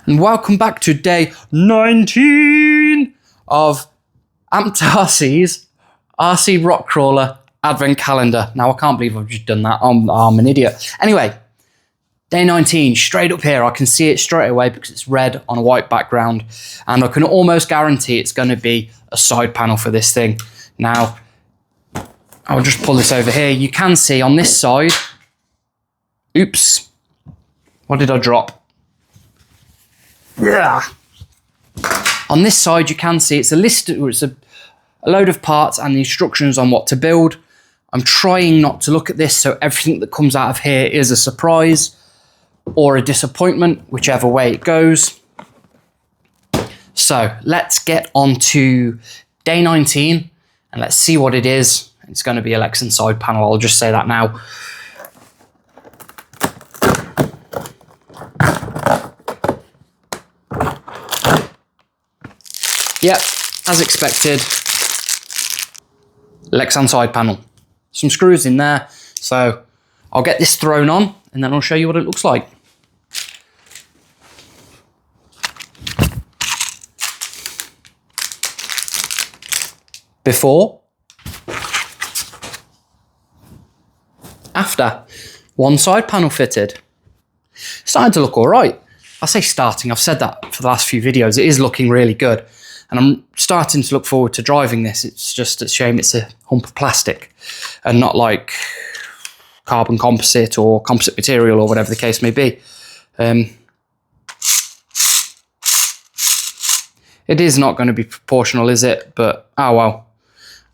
and welcome back to day 19 of Amped RC's RC Rock Crawler Advent Calendar. Now, I can't believe I've just done that. I'm an idiot. Anyway, day 19, straight up here. I can see it straight away because it's red on a white background, and I can almost guarantee it's going to be a side panel for this thing. Now, I'll just pull this over here. You can see on this side, oops, what did I drop? Yeah. On this side, you can see it's a list, it's a load of parts and the instructions on what to build. I'm trying not to look at this, so everything that comes out of here is a surprise or a disappointment, whichever way it goes. So let's get on to day 19 and let's see what it is. It's going to be a Lexan side panel, I'll just say that now. Yep, as expected, Lexan side panel. Some screws in there, so I'll get this thrown on and then I'll show you what it looks like. Before, after, one side panel fitted. Starting to look all right. I say starting, I've said that for the last few videos. It is looking really good. And I'm starting to look forward to driving this. It's just a shame it's a hump of plastic and not like carbon composite or composite material or whatever the case may be. It is not going to be proportional, is it? But, oh well.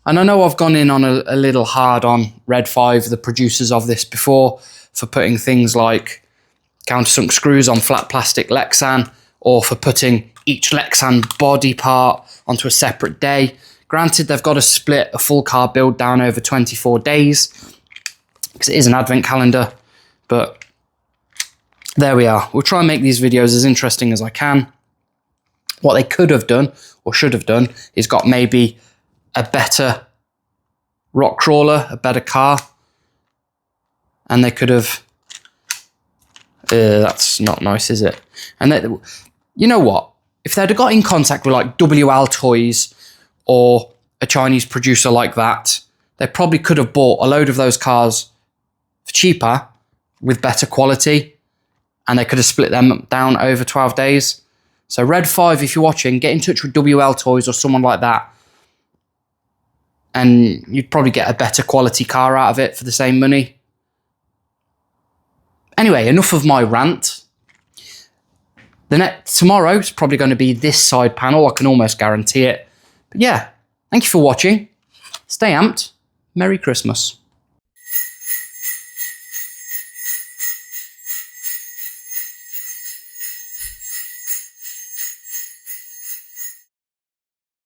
And I know I've gone in on a little hard on Red 5, the producers of this before, for putting things like countersunk screws on flat plastic Lexan, or for putting each Lexan body part onto a separate day. Granted, they've got to split a full car build down over 24 days because it is an advent calendar, but there we are. We'll try and make these videos as interesting as I can. What they could have done, or should have done, is got maybe a better rock crawler, a better car, and they could have... that's not nice, is it? And they, you know what? If they'd have got in contact with like WL Toys or a Chinese producer like that, they probably could have bought a load of those cars for cheaper with better quality, and they could have split them down over 12 days. So Red 5, if you're watching, get in touch with WL Toys or someone like that, and you'd probably get a better quality car out of it for the same money. Anyway, enough of my rant. Tomorrow is probably going to be this side panel. I can almost guarantee it. But yeah, thank you for watching. Stay amped. Merry Christmas.